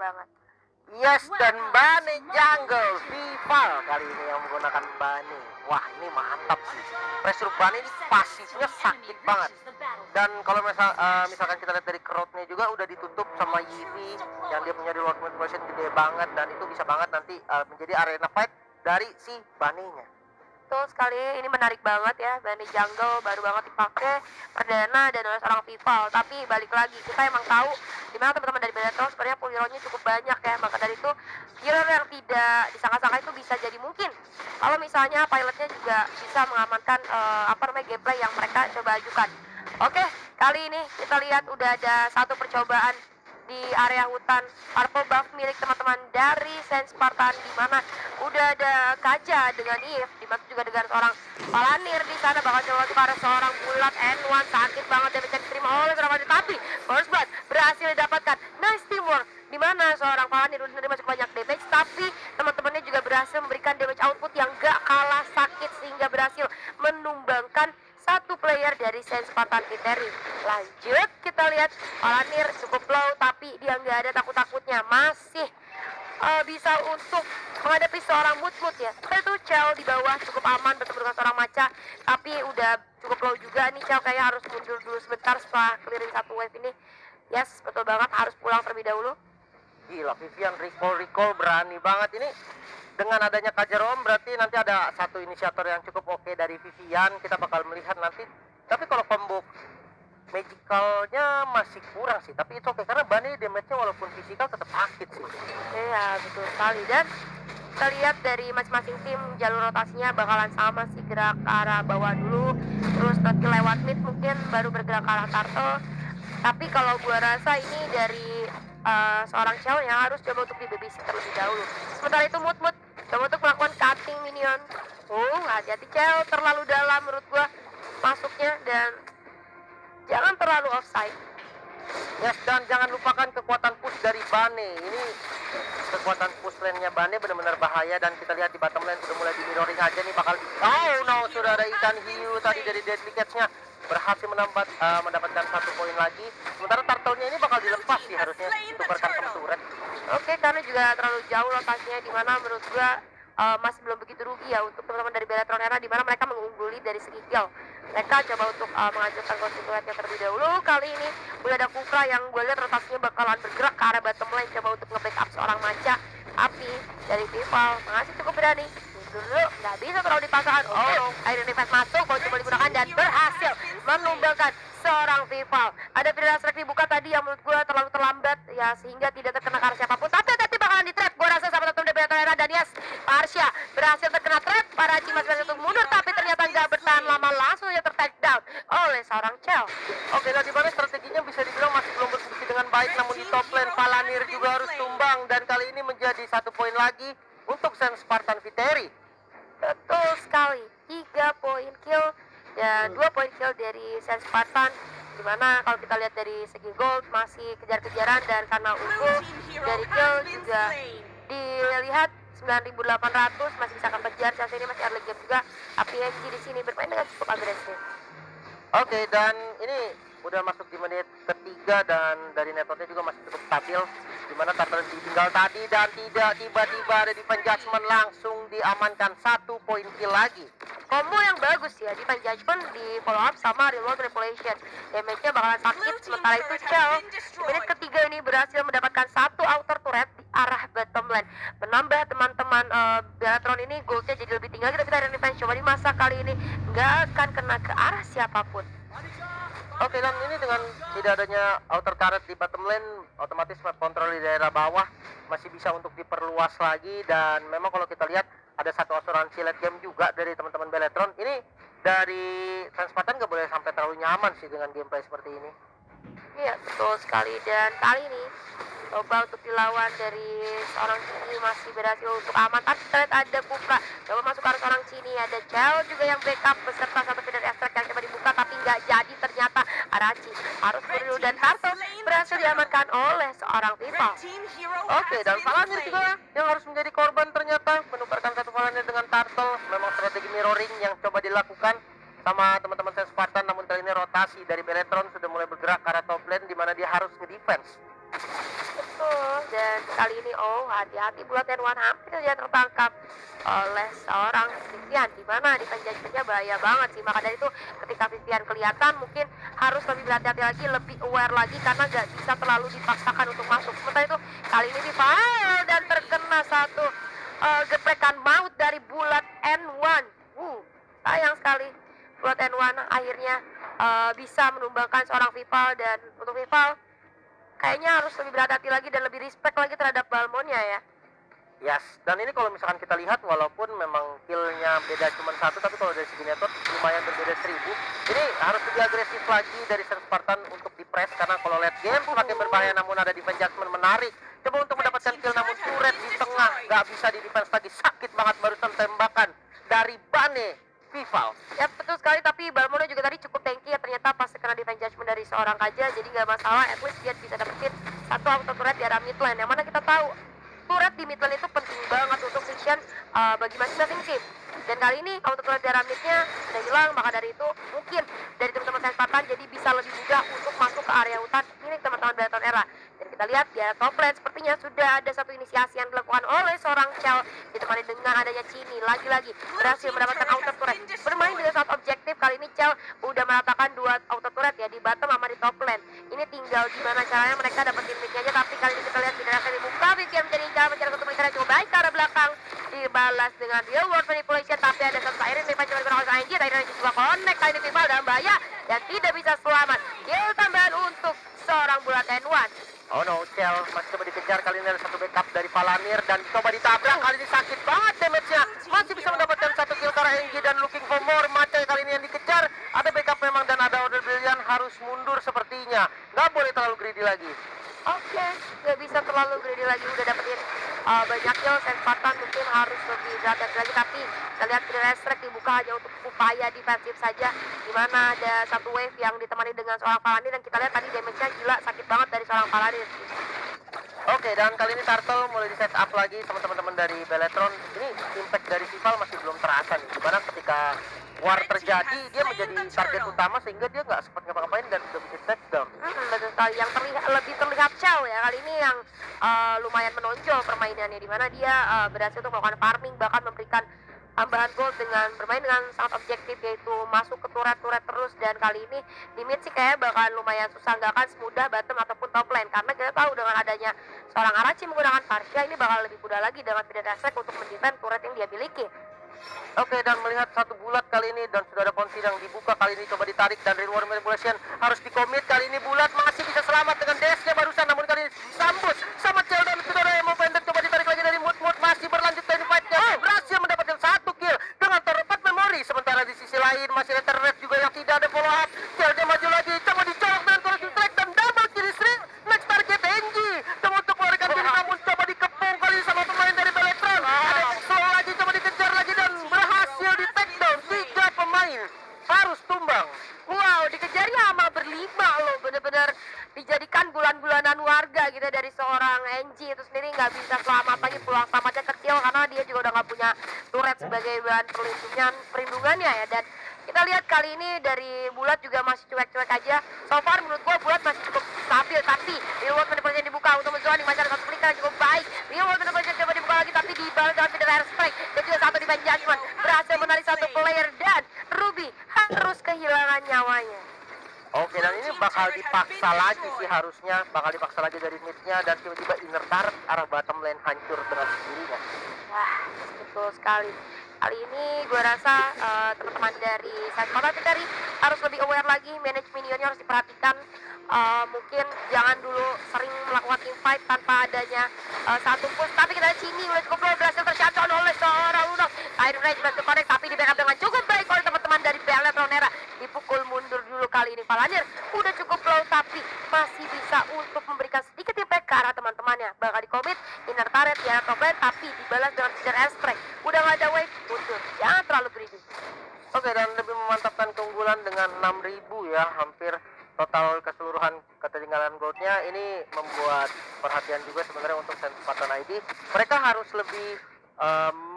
banget. Yes, dan Bane Jungle Vival kali ini yang menggunakan Bane. Wah, ini mantap sih. Pressure Bane ini pasifnya sakit banget. Dan kalau misalkan kita lihat dari crowd-nya juga udah ditutup sama Yivi yang dia punya reload motivation gede banget, dan itu bisa banget nanti menjadi arena fight dari si Bane-nya. Betul sekali, ini menarik banget ya. Bane Jungle baru banget dipakai perdana dan oleh seorang Vival. Tapi balik lagi, kita emang tahu dimana teman-teman dari Bellatrix sebenarnya full hero-nya cukup banyak ya. Maka dari itu hero yang tidak disangka-sangka itu bisa jadi mungkin kalau misalnya pilotnya juga bisa mengamankan gameplay yang mereka coba ajukan. Oke, kali ini kita lihat udah ada satu percobaan di area hutan purple buff milik teman-teman dari Saint Spartan, di mana udah ada Kaja dengan Eve, dibantu juga dengan seorang Palanir di sana. Bakal coba untuk arah seorang bulat N1, sakit banget damage yang diterima oleh seorang Palanir, tapi first blood berhasil didapatkan. Nice teamwork, di mana seorang Palanir udah menerima cukup banyak damage, tapi teman-temannya juga berhasil memberikan damage output yang gak kalah sakit sehingga berhasil menumbangkan satu player dari Saint Spartan Viteri. Lanjut kita lihat Palanir cukup low, tapi dia nggak ada takut-takutnya, masih bisa untuk menghadapi seorang Mut-Mut ya. Itu Chell di bawah cukup aman bertemu dengan seorang Maca, tapi udah cukup low juga nih. Chell kayaknya harus mundur dulu sebentar setelah clearing satu wave ini. Yes, betul banget, harus pulang terlebih dahulu. Gila, Vivian recall berani banget ini. Dengan adanya Kajerom berarti nanti ada satu inisiator yang cukup oke dari Vivian. Kita bakal melihat nanti. Tapi kalau combo magicalnya masih kurang sih. Tapi itu oke karena Bane damage-nya walaupun fisikal tetap sakit sih. Iya, betul sekali. Dan kita lihat dari masing-masing tim jalur rotasinya bakalan sama sih, gerak ke arah bawah dulu, terus nanti lewat mid mungkin baru bergerak ke arah turtle. Tapi kalau gua rasa ini dari seorang Chell yang harus coba untuk di babysit terlebih dahulu. Sementara itu Mut-Mut coba untuk melakukan cutting minion. Hati-hati Chell, terlalu dalam menurut gua masuknya, dan jangan terlalu offside. Yes, dan jangan lupakan kekuatan push dari Bane. Ini kekuatan push lane-nya Bane benar-benar bahaya, dan kita lihat di bottom lane sudah mulai di mirroring aja nih bakal sudah ada ikan hiu tadi dari Deadly Catch-nya berhasil mendapatkan satu poin lagi. Sementara turtle-nya ini bakal dilepas sih harusnya ditukarkan ke turret. Oke, karena juga terlalu jauh lokasinya, di mana menurut gua masih belum begitu rugi ya untuk teman-teman dari Bellatrix Era, di mana mereka mengungguli dari segi kill. Mereka coba untuk mengajukan konstituennya terlebih dahulu. Kali ini udah ada Kukra yang gue lihat rotasinya bakalan bergerak ke arah bottom lane, coba untuk nge-backup seorang Maca. Tapi dari Vival masih cukup berani. Dulu nggak bisa terlalu dipaksakan. Iron Defense masuk, mau coba digunakan dan berhasil menumbangkan seorang Vival. Ada pilihan strike dibuka tadi yang menurut gue terlalu terlambat ya, sehingga tidak terkena ke arah siapapun. Tapi nanti bakalan di-trap. Gue rasa sahabat teman dari Bellatrix Era, dan yes, Arsya berhasil terkena trap. Para Cimas berhasil untuk mundur, tapi ternyata nggak bertahan lama, langsung ya ter-take down oleh seorang Chell. Oke, nah di mana strateginya bisa dibilang masih belum berfungsi dengan baik, namun di top lane Palanir juga harus tumbang, dan kali ini menjadi satu poin lagi untuk Saint Spartan Viteri. Betul sekali, 3 poin kill dan 2 poin kill dari Saint Spartan, dimana kalau kita lihat dari segi gold masih kejar-kejaran, dan karena unggul dari kill juga dilihat 9.800 masih bisa kejar. Chelsea ini masih early game juga, tapi MG di sini bermain dengan cukup agresif. Oke, dan ini udah masuk di menit ketiga, dan dari networknya juga masih cukup stabil, dimana Turtle ditinggal tadi dan tidak tiba-tiba ada Divine Judgment langsung diamankan, 1 poin kill lagi. Combo yang bagus ya, Divine Judgment di follow up sama Reload Manipulation. Damage-nya bakalan sakit. Sementara itu Chell di menit ketiga ini berhasil mendapatkan satu outer turret di arah bottom lane, menambah teman-teman Bellatrix ini goldnya jadi lebih tinggal. Kita Iron Defense coba dimasak, kali ini nggak akan kena ke arah siapapun. Oke, dan ini dengan tidak adanya outer turret di bottom lane, otomatis map control di daerah bawah masih bisa untuk diperluas lagi. Dan memang kalau kita lihat ada satu asuransi late game juga dari teman-teman Bellatrix. Ini dari Saint Spartan nggak boleh sampai terlalu nyaman sih dengan gameplay seperti ini. Iya, betul sekali. Dan kali ini coba untuk dilawan dari seorang Cini masih berhasil untuk aman. Tapi kita lihat ada Kukra coba masuk ke arah seorang Cini, ada Chell juga yang backup beserta satu feeder extract yang coba dibuka, tapi nggak jadi. Ternyata Arachi harus buru, dan Turtle berhasil diamankan oleh seorang Vival. Oke, dan Palanir juga yang harus menjadi korban ternyata, menukarkan satu Palanir dengan Turtle. Memang strategi mirroring yang coba dilakukan sama teman-teman Saint Spartan, namun kali ini rotasi dari Bellatrix sudah mulai bergerak ke arah top lane, di mana dia harus nge-defense Betul, dan kali ini hati-hati buat N1 hampir saja tertangkap oleh seorang Vivian, di mana defense judgment-nya bahaya banget sih. Maka dari itu ketika Vivian kelihatan mungkin harus lebih berhati-hati lagi, lebih aware lagi karena nggak bisa terlalu dipaksakan untuk masuk. Sementara itu kali ini Vival dan terkena satu geprekan maut dari bulat N1. Sayang sekali buat N1 akhirnya bisa menumbangkan seorang Vival, dan untuk Vival kayaknya harus lebih berhati-hati lagi dan lebih respect lagi terhadap Balmonnya ya. Yes, dan ini kalau misalkan kita lihat walaupun memang kill-nya beda cuma satu, tapi kalau dari segi network lumayan berbeda 1000. Ini harus lebih agresif lagi dari Sen Spartan untuk di-press, karena kalau late game semakin berbahaya namun ada defense judgment menarik. Coba untuk mendapatkan kill namun turret di tengah, nggak bisa di-defense lagi. Sakit banget barusan tembakan dari Bane Vival. Ya betul sekali, tapi Balmonnya juga tadi cukup tanky ya, ternyata pas kena defense judgment dari seorang Kaja, jadi nggak masalah, at least dia bisa dapetin satu auto turret di arah mid lane, yang mana kita tahu turret di mid lane itu penting banget untuk vision bagi masing-masing tim. Dan kali ini auto turret di arah midnya sudah hilang, maka dari itu mungkin dari teman-teman Sen Spartan jadi bisa lebih mudah untuk masuk ke area hutan milik teman-teman Balaton Era. Dan kita lihat di area top lane sepertinya sudah ada satu inisiasi yang dilakukan oleh seorang Chell, ditemani dengan adanya Chini, lagi-lagi berhasil mendapatkan auto turret. Bermain dengan sangat objektif, kali ini Chell udah meratakan 2 auto turret ya di bottom sama di top lane. Ini tinggal gimana caranya mereka dapetin midnya aja, tapi kali ini kita lihat generasi dibuka, Vivian menjadi incaran mencari satu mereka cukup baik ke arah belakang, dibalas dengan real world manipulation, tapi ada satu Siren Viva cuma digunakan oleh Angie, Siren juga connect, kali ini Viva dalam bahaya dan tidak bisa selamat. Kill tambahan untuk seorang bulat N1. Oh no, Chell masih coba dikejar, kali ini ada satu backup dari Palanir dan coba ditabrak, kali ini sakit banget damage-nya. Masih bisa mendapatkan satu kill karena Engie dan looking for more. Macai kali ini yang dikejar, ada backup memang dan ada order brilliant, harus mundur sepertinya. Nggak boleh terlalu greedy lagi. Oke, nggak bisa terlalu greedy lagi, udah dapetin banyak kill. Sen Spartan mungkin harus lebih berhati-hati lagi, tapi kita lihat Restrek dibuka hanya untuk upaya defensif saja, dimana ada satu wave yang ditemani dengan seorang Paladin, dan kita lihat tadi damage-nya gila, sakit banget dari seorang Paladin. Oke, dan kali ini Turtle mulai di set up lagi sama teman-teman dari Beletron. Ini impact dari Vival masih belum terasa nih, dimana ketika war terjadi dia menjadi target utama sehingga dia nggak sempat ngapa-ngapain dan udah bikin touchdown. Betul sekali, yang lebih terlihat Chell ya kali ini yang lumayan menonjol permainannya, di mana dia berhasil untuk melakukan farming, bahkan memberikan tambahan gold dengan bermain dengan sangat objektif, yaitu masuk ke turret-turret terus. Dan kali ini di mid sih kayak bakal lumayan susah, nggak akan semudah bottom ataupun top lane, karena kita tahu dengan adanya seorang Arachi menggunakan Parsha ini bakal lebih mudah lagi dengan tidak Restrek untuk mendefend turret yang dia miliki. Oke, dan melihat satu bulat kali ini dan sudah ada ponsi yang dibuka, kali ini coba ditarik dan reward manipulation harus dikomit. Kali ini bulat masih bisa selamat dengan dash-nya barusan, namun kali ini sambut sama Chell dan sudah ada yang mau pendek, coba ditarik lagi dari Mood. Masih berlanjut dari fight-nya, berhasil mendapatkan satu kill dengan tepat memori. Sementara di sisi lain masih ada Red juga yang tidak ada follow up. Chell-nya maju lagi, coba dicolok dengan collision strike dan double kill string. Next target Engie, coba untuk keluarkan diri namun coba dikepung kali ini sama pemain dari Beletron. Ada Exo lagi, coba dikejar lagi dan berhasil di takedown. 3 pemain harus tumbang. Wow, dikejarnya sama berlima loh, bener-bener dijadikan bulan-bulanan warga gitu dari seorang Engie itu sendiri. Nggak bisa selamat lagi, peluang selamatnya kecil karena dia juga udah nggak punya turret sebagai bahan perlindungannya ya. Dan kita lihat kali ini dari bulat juga masih cuek-cuek aja. So far menurut gua bulat masih cukup stabil, tapi reward manipulation dibuka untuk menzoning, masih ada satu flicker cukup baik. Reward manipulation coba dibuka lagi, tapi dibalas dengan feeder air strike dan juga satu defense judgment, berhasil menarik satu player dan Ruby harus kehilangan nyawanya. Oke, dan ini bakal dipaksa lagi sih, harusnya bakal dipaksa lagi dari midnya dan tiba-tiba inner turret arah bottom lane hancur dengan sendirinya. Wah, betul sekali. Kali ini gue rasa teman-teman dari Sen Spartan dari harus lebih aware lagi, manage minionnya harus diperhatikan. Mungkin jangan dulu sering melakukan teamfight tanpa adanya satu push, tapi kita lihat sini udah cukup low, berhasil tershutdown oleh seorang Lunox. Iron Rage berhasil connect, tapi di backup dengan cukup baik oleh teman-teman dari Beletron Era. Dipukul mundur dulu kali ini Palanir, udah cukup low tapi masih bisa untuk memberikan sedikit impact ke arah teman-temannya. Bakal dikomit inner turret di arah top lane, tapi dibalas dengan feeder airstrike. Udah gak ada wave, mundur, jangan terlalu greedy. Oke, dan lebih memantapkan keunggulan dengan 6.000 ya, hampir total keseluruhan ketertinggalan goldnya. Ini membuat perhatian juga sebenarnya untuk Sen Spartan ID. Mereka harus lebih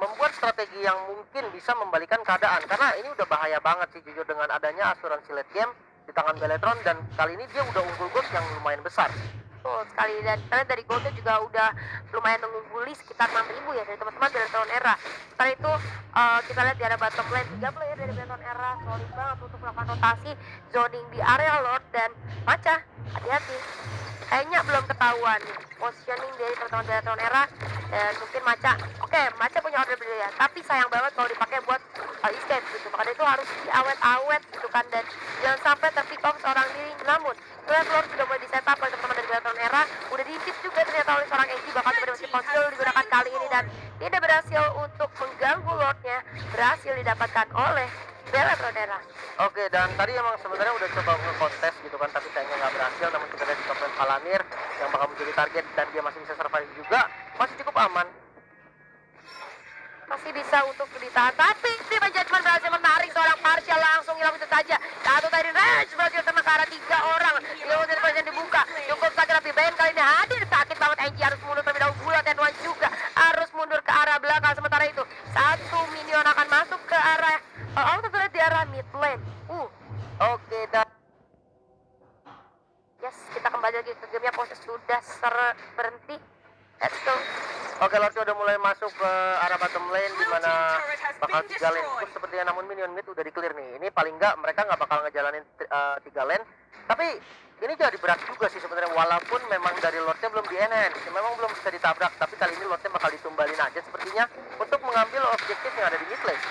membuat strategi yang mungkin bisa membalikan keadaan, karena ini udah bahaya banget sih jujur dengan adanya asuransi late game di tangan Beletron, dan kali ini dia udah unggul gold yang lumayan besar. betul sekali, dan kita lihat dari goldnya juga udah lumayan mengungguli sekitar 6.000 ya dari teman-teman Beleton Era. Setelah itu kita lihat di area bottom lane 3 player dari Beleton Era solid banget untuk melakukan rotasi zoning di area Lord dan Maca. Hati-hati, kayaknya belum ketahuan nih positioning dari teman-teman Beleton Era, dan mungkin Maca, oke, Maca punya order ya, tapi sayang banget kalau dipakai buat escape gitu, makanya itu harus diawet-awet gitu kan, dan jangan sampai terpick off seorang diri. Namun Red Lord sudah mulai di setup oleh teman-teman dari Beleton Era, udah diintip juga ternyata oleh seorang Enji, bakal coba masih konsil digunakan kali ini dan tidak berhasil untuk mengganggu Lordnya, berhasil didapatkan oleh Beleton Era. Oke, dan tadi emang sebenarnya udah coba nge-kontes gitu kan, tapi sayangnya nggak berhasil. Namun kita lihat di top lane Palamir yang bakal menjadi target dan dia masih bisa survive juga, masih cukup aman. Masih bisa untuk ditahan, tapi Divine Judgment berhasil menarik seorang partial, langsung hilang itu saja. Satu tadi range berhasil kena ke arah 3 orang. Dia mau dibuka, cukup sakit, tapi Ben kali ini hadir, sakit banget. Enji harus mundur terlebih dahulu, Bulat dan Wan juga harus mundur ke arah belakang. Sementara itu satu minion akan masuk ke arah terlihat di arah mid lane. Oke, dan Yes, kita kembali lagi ke gamenya, proses sudah berhenti. Let's go. oke, Lord udah mulai masuk ke arah bottom lane di mana bakal 3 lane push sepertinya, namun minion mid udah di clear nih. Ini paling nggak mereka nggak bakal ngejalanin 3 lane, tapi ini jadi berat juga sih sebenarnya, walaupun memang dari Lordnya belum di enhance, memang belum bisa ditabrak, tapi kali ini Lordnya bakal ditumbalin aja sepertinya untuk mengambil objektif yang ada di mid lane.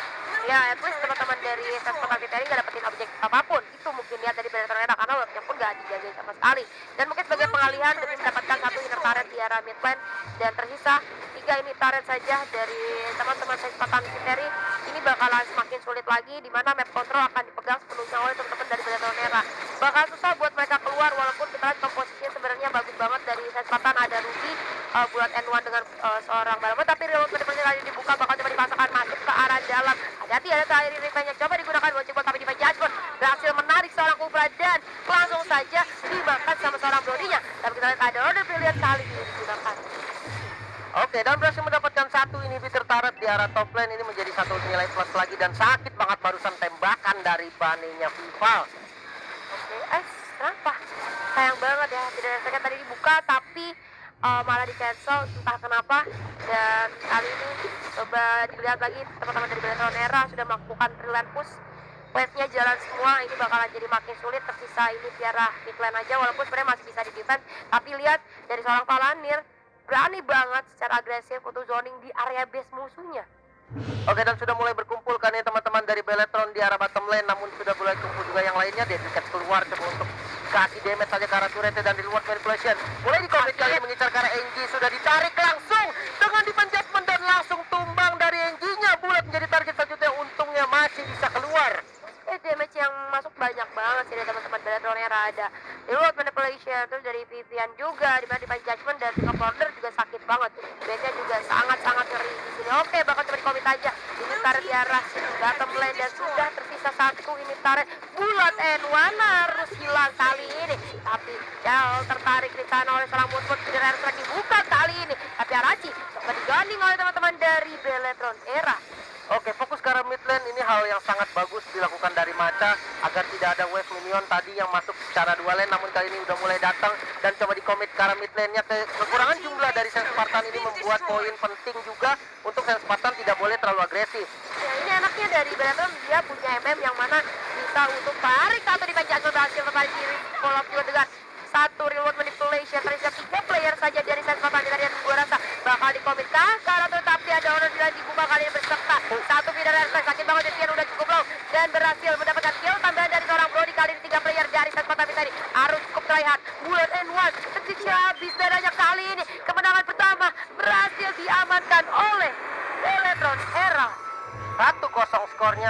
Ya, at least teman-teman dari Sespa Viteri nggak dapetin objektif apapun. Itu mungkin lihat dari Beleton Era, karena Lordnya pun nggak dijagain sama sekali. Dan mungkin sebagai pengalihan demi mendapatkan satu inner turret di arah mid lane, dan tersisa 3 ini turret saja dari teman-teman Sespa Viteri. Ini bakalan semakin sulit lagi, di mana map control akan dipegang sepenuhnya oleh teman-teman dari Beleton Era. Bakal susah buat mereka keluar, walaupun kita lihat komposisinya sebenarnya bagus banget dari Sespatan. Ada Ruby, Bulat N1 dengan seorang Balamo, tapi reload menit kali dibuka, bakal coba dipasangkan masuk ke arah dalam. Hati-hati, ada terakhir revenge coba digunakan buat jebol, tapi Divine Judgment berhasil menarik seorang Kubra dan langsung saja dimakan sama seorang Brodinya. Tapi kita lihat ada order brilliant kali ini digunakan. Oke, dan berhasil mendapatkan satu inhibitor turret di arah top lane. Ini menjadi satu nilai plus lagi, dan sakit banget barusan tembakan dari Baninya Vival. Oke, kenapa? Sayang banget ya, tidak ada tadi dibuka, tapi malah di cancel entah kenapa. Dan kali ini coba dilihat lagi, teman-teman dari Beleton Era sudah melakukan trillion push, wave-nya jalan semua. Ini bakalan jadi makin sulit, tersisa ini Tiara mid lane aja, walaupun sebenarnya masih bisa di defense, tapi lihat dari seorang Palanir berani banget secara agresif untuk zoning di area base musuhnya. Oke, dan sudah mulai berkumpul kan ya teman-teman dari Beletron di arah bottom lane, namun sudah mulai kumpul juga yang lainnya. Dia tiket keluar coba untuk kasih damage saja ke arah turret, dan di luar manipulation mulai di-commit kali mengincar ke arah Enji, sudah ditarik langsung dengan Divine Judgment dan langsung tumbang dari Enji-nya. Bulat menjadi target selanjutnya, untungnya masih bisa keluar. Damage yang masuk banyak banget sih dari teman-teman Beleton Era. Ada reload manipulation, terus dari Vivian juga, di mana Divine Judgment dan Ring of Order juga sakit banget. Base-nya juga sangat-sangat ngeri di sini. Oke, bakal coba di-commit aja. Ini tarik di arah bottom lane, dan sudah tersisa satu ini tarik. Bulat N1 harus hilang kali ini, tapi jauh tertarik di sana oleh seorang Moonfoot. Tidak harus lagi buka kali ini, tapi Arachi coba diganding oleh teman-teman dari Beleton Era. Oke, fokus ke arah mid lane. Ini hal yang sangat bagus dilakukan dari Maca agar tidak ada wave minion tadi yang masuk secara 2 lane, namun kali ini udah mulai datang dan coba di-commit ke arah mid lane-nya. Kekurangan jumlah dari Saint Spartan ini membuat poin penting juga untuk Saint Spartan tidak boleh terlalu agresif. Ya, ini anaknya dari Beleton, dia punya MM yang mana bisa untuk tarik satu di penjajah, berhasil kembali kiri follow up juga dengan satu reload manipulation. Tersisa 3 player saja dari Saint Spartan, dan gue rasa bakal di-commit karena tetapi ada honor bila dibuka kali ini berserta satu feeder airstrike. Sakit banget, Vivian udah cukup low dan berhasil mendapatkan kill tambahan dari seorang Brody. Kali ini 3 player dari Saint Spartan tadi harus cukup tryhard. Bulat N1 ketika habis darahnya, kali ini kemenangan pertama berhasil diamankan oleh Beleton Era. 1-0 skornya.